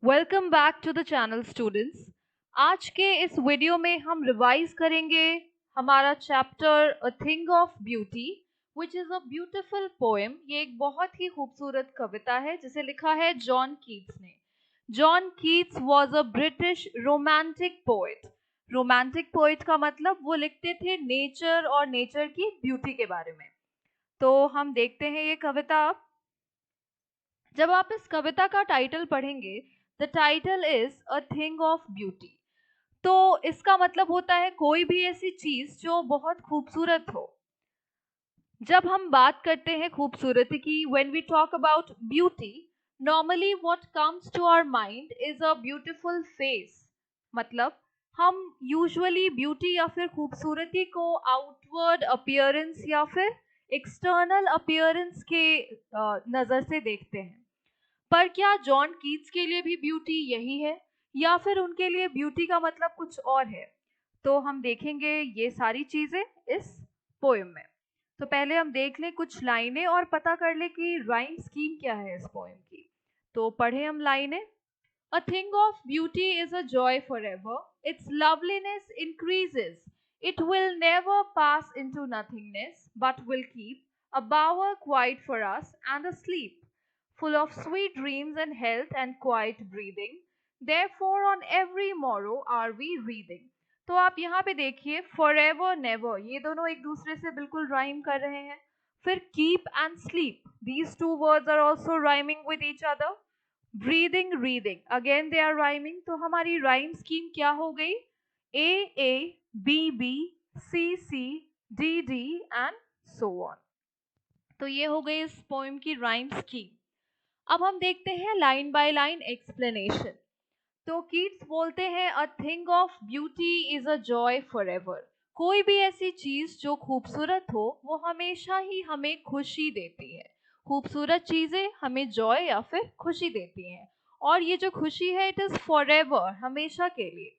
Welcome back to the channel students. आज के इस वीडियो में हम रिवाइज करेंगे हमारा chapter a thing of beauty which is a beautiful poem. ये एक बहुत ही खूबसूरत कविता है जिसे लिखा है जॉन कीट्स ने। John Keats was a British romantic poet. Romantic poet का मतलब वो लिखते थे नेचर और नेचर की ब्यूटी के बारे में। तो हम देखते हैं ये कविता। जब आप इस कविता का टाइटल पढ़ेंगे, the title is a thing of beauty, तो इसका मतलब होता है कोई भी ऐसी चीज जो बहुत खूबसूरत हो। जब हम बात करते हैं खूबसूरती की, when we talk about beauty, normally what comes to our mind is a beautiful face. मतलब हम यूजुअली ब्यूटी या फिर खूबसूरती को आउटवर्ड अपीयरेंस या फिर एक्सटर्नल अपीयरेंस के नज़र से देखते हैं। पर क्या जॉन कीट्स के लिए भी ब्यूटी यही है या फिर उनके लिए ब्यूटी का मतलब कुछ और है? तो हम देखेंगे ये सारी चीजें इस पोएम में। तो पहले हम देख लें कुछ लाइनें और पता कर लें कि राइम स्कीम क्या है इस पोएम की। तो पढ़े हम लाइनें। A thing of beauty is a joy forever. Its loveliness increases. It will never pass into nothingness, but will keep a bower quiet for us and asleep, full of sweet dreams and health and quiet breathing. Therefore, on every morrow are we reading. तो आप यहाँ पे देखिए, forever never ये दोनों एक दूसरे से बिल्कुल राइम कर रहे हैं। फिर keep and sleep, these two words are also rhyming with each other. Breathing reading, again they are rhyming. तो हमारी राइम स्कीम क्या हो गई? A B B C D D and so on. तो ये हो गई इस पोएम की राइम स्कीम। अब हम देखते हैं लाइन बाय लाइन एक्सप्लेनेशन। तो कीट्स बोलते हैं अ thing of beauty is a joy for ever. कोई भी ऐसी चीज जो खूबसूरत हो वो हमेशा ही हमें खुशी देती है। खूबसूरत चीजें हमें जॉय या फिर खुशी देती हैं, और ये जो खुशी है इट इज फॉर एवर, हमेशा के लिए।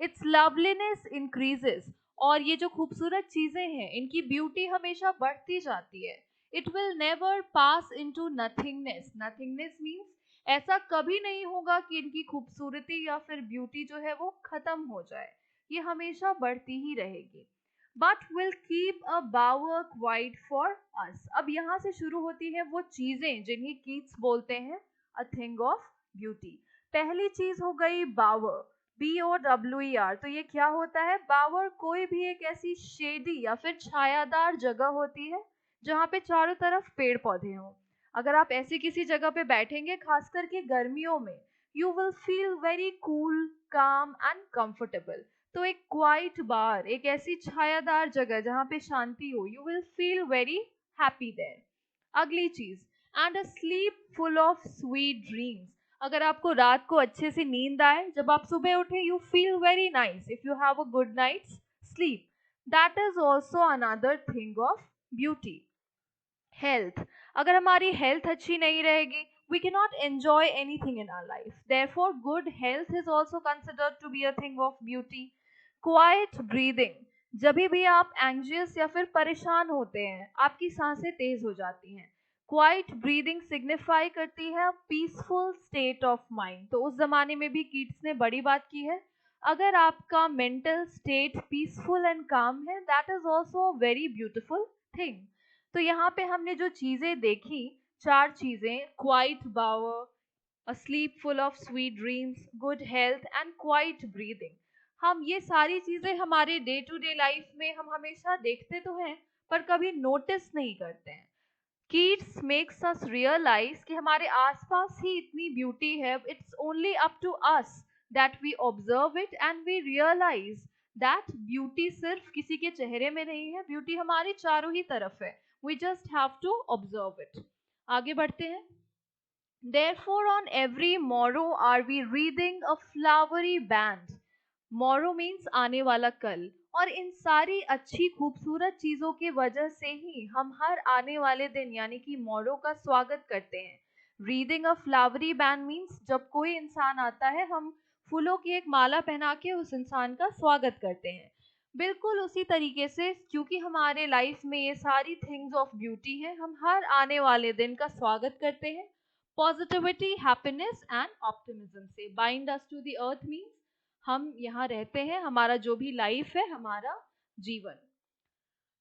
इट्स लवलीनेस इंक्रीजेस, और ये जो खूबसूरत चीजें हैं इनकी ब्यूटी हमेशा बढ़ती जाती है। It will never pass into nothingness. Nothingness means ऐसा कभी नहीं होगा कि इनकी खूबसूरती या फिर ब्यूटी जो है वो खत्म हो जाए, ये हमेशा बढ़ती ही रहेगी। But will keep a bower quiet for us. अब यहाँ से शुरू होती है वो चीजें जिन्हें कीट्स बोलते हैं अ थिंग ऑफ ब्यूटी। पहली चीज हो गई बावर, BOWER। तो ये क्या होता है? बावर कोई भी एक ऐसी शेडी या फिर छायादार जगह होती है जहाँ पे चारों तरफ पेड़ पौधे हों। अगर आप ऐसी किसी जगह पे बैठेंगे, खास करके गर्मियों में, you will feel very cool, काम एंड कंफर्टेबल। तो एक क्वाइट बार, एक ऐसी छायादार जगह जहाँ पे शांति हो, you will feel very happy there. अगली चीज, and a sleep full of sweet dreams. अगर आपको रात को अच्छे से नींद आए, जब आप सुबह उठे, you feel very nice if you have a good night's sleep. That is also another thing of beauty. Health, अगर हमारी हेल्थ अच्छी नहीं रहेगी, we cannot enjoy anything in our life. Therefore, good health is also considered to be a thing of beauty. Quiet breathing, जब भी आप anxious या फिर परेशान होते हैं, आपकी सांसें तेज हो जाती हैं। क्वाइट ब्रीदिंग सिग्निफाई करती है पीसफुल स्टेट ऑफ माइंड। तो उस जमाने में भी कीट्स ने बड़ी बात की है। अगर आपका mental state peaceful and calm है, that is also very beautiful thing. तो यहाँ पे हमने जो चीजें देखी, चार चीजें, quiet bower, a sleep full of sweet dreams, good health and quiet breathing. हम ये सारी चीजें हमारे डे टू डे लाइफ में हम हमेशा देखते तो हैं, पर कभी नोटिस नहीं करते हैं। कीट्स मेक्स अस रियलाइज कि हमारे आसपास ही इतनी ब्यूटी है। It's only up to us that we observe it and we realise that beauty सिर्फ किसी के चेहरे में नहीं है, ब्यूटी हमारे चारों ही तरफ है। We just have to observe it. आगे बढ़ते हैं। Therefore, on every morrow are we reading a flowery band. Morrow means आने वाला कल, और इन सारी अच्छी खूबसूरत चीजों की वजह से ही हम हर आने वाले दिन यानी कि morrow का स्वागत करते हैं। Reading a flowery band means जब कोई इंसान आता है, हम फूलों की एक माला पहना के उस इंसान का स्वागत करते हैं। बिल्कुल उसी तरीके से, क्योंकि हमारे लाइफ में ये सारी थिंग्स ऑफ ब्यूटी हैं, हम हर आने वाले दिन का स्वागत करते हैं, पॉजिटिविटी, हैप्पीनेस एंड ऑप्टिमिज्म से। Bind us to the earth means हम यहाँ रहते हैं, हमारा जो भी लाइफ है, हमारा जीवन।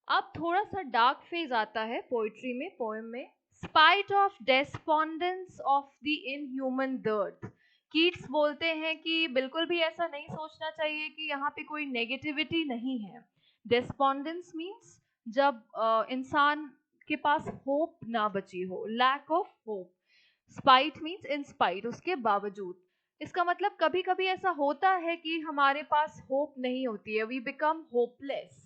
अब थोड़ा सा डार्क फेज आता है पोइट्री में, पोएम में। Spite of despondence of the inhuman dearth, Keats बोलते हैं कि बिल्कुल भी ऐसा नहीं सोचना चाहिए कि यहाँ पे कोई नेगेटिविटी नहीं है। डेस्पॉन्डेंस मीन्स जब इंसान के पास होप ना बची हो, lack of hope. Spite means in spite, उसके बावजूद। इसका मतलब कभी कभी ऐसा होता है कि हमारे पास होप नहीं होती है, we become hopeless.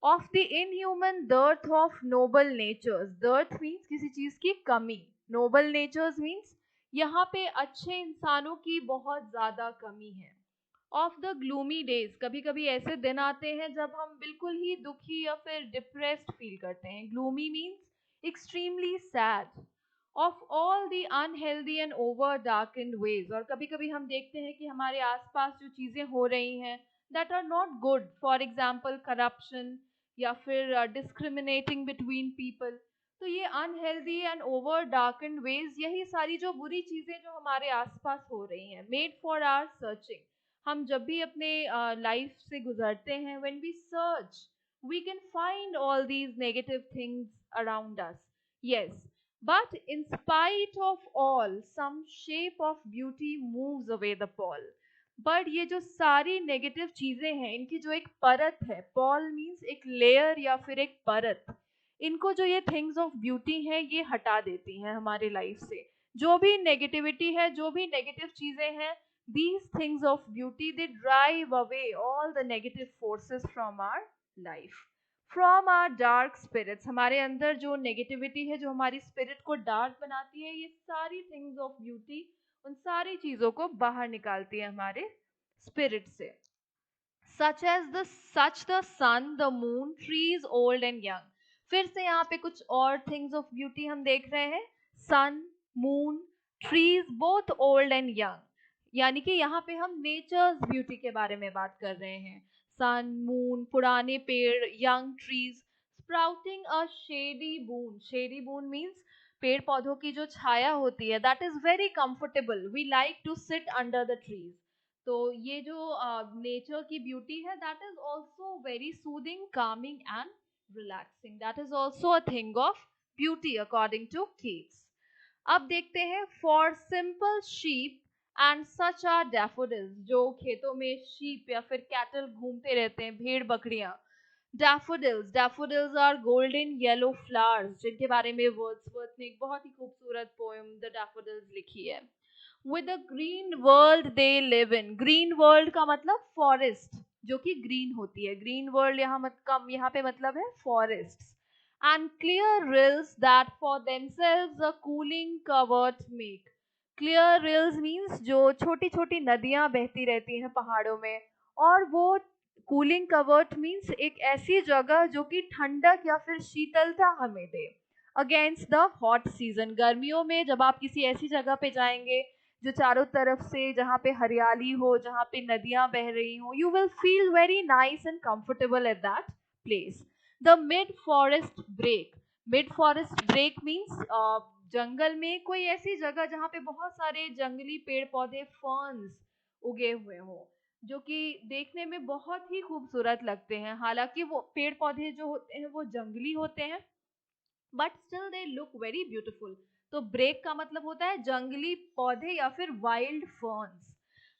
Of the inhuman dearth of noble natures, dearth means किसी चीज की कमी, नोबल नेचर्स मीन्स यहाँ पे अच्छे इंसानों की बहुत ज्यादा कमी है। ऑफ द ग्लूमी डेज, कभी कभी ऐसे दिन आते हैं जब हम बिल्कुल ही दुखी या फिर डिप्रेस्ड फील करते हैं। Gloomy means extremely sad. Of all the unhealthy and over darkened ways, और कभी कभी हम देखते हैं कि हमारे आसपास जो चीजें हो रही हैं that are not good, for example corruption या फिर डिस्क्रिमिनेटिंग बिटवीन पीपल। तो ये unhealthy and over darkened ways, यही सारी जो बुरी चीजें जो हमारे आसपास हो रही हैं, मेड फॉर आवर सर्चिंग। हम जब भी अपने लाइफ से गुजरते हैं, when we search we can find all these negative things around us. Yes, but in spite of all, some shape of beauty moves away the pall. But ये जो सारी नेगेटिव चीजें हैं, इनकी जो एक परत है, पॉल मीन्स एक लेयर या फिर एक परत, इनको जो ये थिंग्स ऑफ ब्यूटी है ये हटा देती हैं हमारे लाइफ से। जो भी नेगेटिविटी है, जो भी नेगेटिव चीजें हैं, these things of beauty, they drive away all the negative forces from our life, from our dark spirits। हमारे अंदर जो नेगेटिविटी है, जो हमारी स्पिरिट को डार्क बनाती है, ये सारी थिंग्स ऑफ ब्यूटी उन सारी चीजों को बाहर निकालती है हमारे स्पिरिट से। such the sun, the moon, trees old and young। फिर से यहाँ पे कुछ और थिंग्स ऑफ ब्यूटी हम देख रहे हैं। Sun, moon, trees both old and young, यानी कि यहाँ पे हम नेचर्स ब्यूटी के बारे में बात कर रहे हैं। सन, मून, पुराने पेड़, young trees, sprouting a shady boon. Shady boon means पेड़ पौधों की जो छाया होती है, that is very comfortable, we like to sit under the trees. तो ये जो नेचर की ब्यूटी है, that is also very soothing, calming and relaxing, that is also a thing of beauty according to Keats. अब देखते हैं, for simple sheep and such are daffodils, जो खेतों में शीप या फिर कैटल घूमते रहते हैं, भेड़ बकरियां। Daffodils, daffodils are golden yellow flowers, जिनके बारे में वर्ड्सवर्थ ने एक बहुत ही खूबसूरत पोएम द डैफोडिल्स लिखी है। With a green world they live in, green world का मतलब फॉरेस्ट, जो कि ग्रीन होती है। ग्रीन वर्ल्ड यहाँ पे मतलब है forest. And clear reels that for themselves a cooling covert make. Clear reels means जो छोटी छोटी नदियां बहती रहती हैं पहाड़ों में, और वो कूलिंग कवर्ट मीन्स एक ऐसी जगह जो कि ठंडक या फिर शीतलता हमें दे अगेंस्ट द हॉट सीजन। गर्मियों में जब आप किसी ऐसी जगह पे जाएंगे जो चारों तरफ से, जहाँ पे हरियाली हो, जहाँ पे नदियां बह रही हो, you will feel very nice and comfortable at that place. The mid forest break, mid forest break means जंगल में कोई ऐसी जगह जहाँ पे बहुत सारे जंगली पेड़ पौधे, फर्न्स उगे हुए हों, जो कि देखने में बहुत ही खूबसूरत लगते हैं। हालांकि वो पेड़ पौधे जो होते हैं वो जंगली होते हैं, but still they look very beautiful. तो ब्रेक का मतलब होता है जंगली पौधे या फिर wild ferns.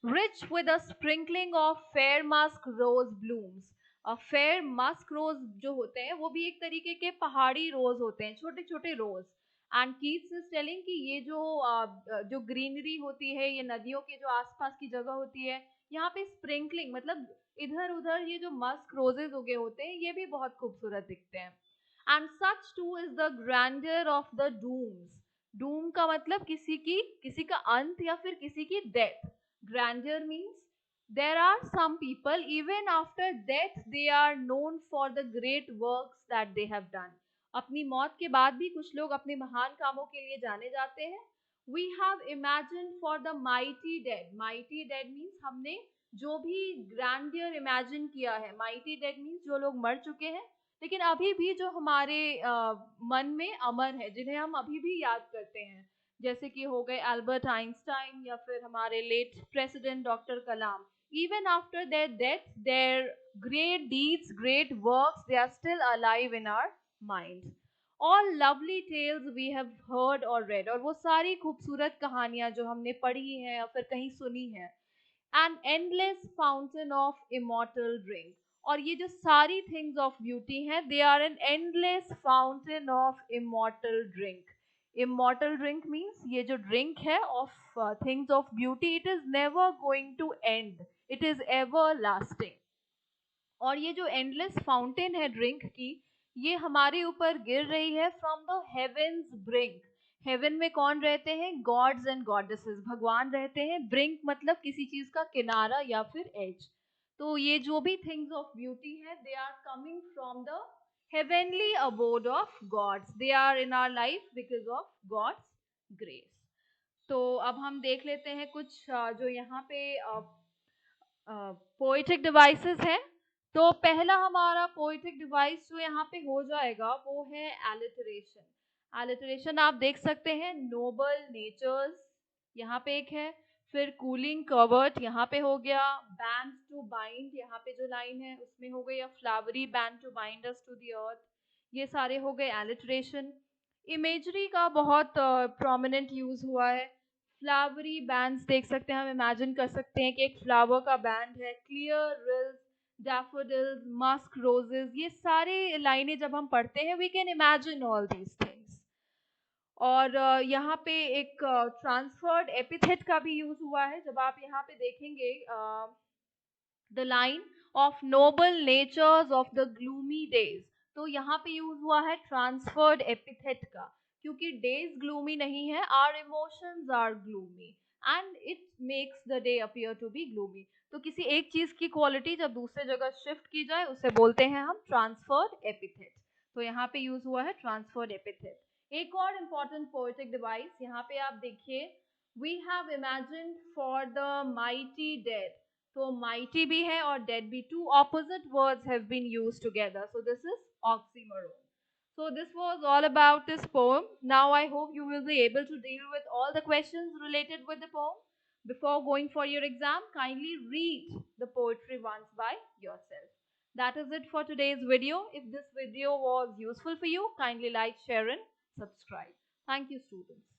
Rich with a sprinkling of fair musk rose blooms. Fair musk rose जो होते हैं वो भी एक तरीके के पहाड़ी रोज होते हैं, छोटे छोटे रोज। एंड कीट्स इज टेलिंग कि ये जो ग्रीनरी होती है, ये नदियों के जो आसपास की जगह होती है, यहाँ पे स्प्रिंकलिंग मतलब इधर उधर ये जो मस्क रोजेज उगे होते हैं, ये भी बहुत खूबसूरत दिखते हैं। And such too is the grandeur of the dooms। doom का मतलब किसी का अंत या फिर किसी की death। grandeur means there are some people even after death they are known for the great works that they have done। अपनी मौत के बाद भी कुछ लोग अपने महान कामों के लिए जाने जाते हैं। We have imagined for the mighty dead। mighty dead means हमने जो भी grandeur imagine किया है। mighty dead means जो लोग मर चुके हैं लेकिन अभी भी जो हमारे मन में अमर है, जिन्हें हम अभी भी याद करते हैं। जैसे कि हो गए अल्बर्ट आइंस्टाइन या फिर हमारे late president doctor Kalam. Even after their death, their great deeds, great works, they are still alive in our minds. All lovely tales we have heard or read, और वो सारी खूबसूरत कहानियां जो हमने पढ़ी हैं या फिर कहीं सुनी हैं. An endless fountain of immortal drink. और ये जो सारी things of beauty हैं, they are an endless fountain of immortal drink. Immortal drink means ये जो drink है of things of beauty, it is never going to end. It is everlasting. और ये जो एंडलेस फाउंटेन है ड्रिंक की, ये हमारे ऊपर गिर रही है from the heaven's brink. Heaven में कौन रहते हैं? गॉड्स एंड गॉडेसेस, भगवान रहते हैं. ब्रिंक मतलब किसी चीज का किनारा या फिर एज. तो ये जो भी थिंग्स ऑफ ब्यूटी है, they are coming from the heavenly abode of gods. They are in our life because of god's grace. तो अब हम देख लेते हैं कुछ जो यहाँ पे पोएटिक डिवाइसेस हैं. तो पहला हमारा पोएटिक डिवाइस जो यहाँ पे हो जाएगा वो है एलिटरेशन. एलिटरेशन आप देख सकते हैं, नोबल नेचर्स यहाँ पे एक है, फिर कूलिंग कवर्ट यहाँ पे हो गया, बैंड टू बाइंड यहाँ पे जो लाइन है उसमें हो गई, flowery band to bind us to the earth. ये सारे हो गए एलिटरेशन. इमेजरी का बहुत प्रोमिनेंट यूज हुआ है. फ्लावरी बैंड्स देख सकते हैं, हम इमेजिन कर सकते हैं कि एक फ्लावर का बैंड है. Clear rills, daffodils, musk roses, ये सारे लाइनें जब हम पढ़ते हैं, we can imagine all these things. और यहाँ पे एक ट्रांसफर्ड एपिथेट का भी यूज हुआ है. जब आप यहाँ पे देखेंगे the line of noble natures of the gloomy days, तो यहाँ पे यूज हुआ है ट्रांसफर्ड एपिथेट का, क्योंकि डेज ग्लूमी नहीं है, our emotions are gloomy and it makes the day appear to be gloomy. तो किसी एक चीज की क्वालिटी जब दूसरे जगह शिफ्ट की जाए, उसे बोलते हैं हम ट्रांसफर्ड एपिथेट. तो यहाँ पे यूज हुआ है ट्रांसफर्ड एपिथेट. एक और इम्पॉर्टेंट पोएटिक डिवाइस यहाँ पे आप देखिए, we have imagined for the mighty dead. तो mighty भी है और dead भी. Two opposite words have been used together. So this is oxymoron. So this was all about this poem. Now I hope you will be able to deal with all the questions related with the poem. Before going for your exam, kindly read the poetry once by yourself. That is it for today's video. If this video was useful for you, kindly like, share and subscribe. Thank you, students.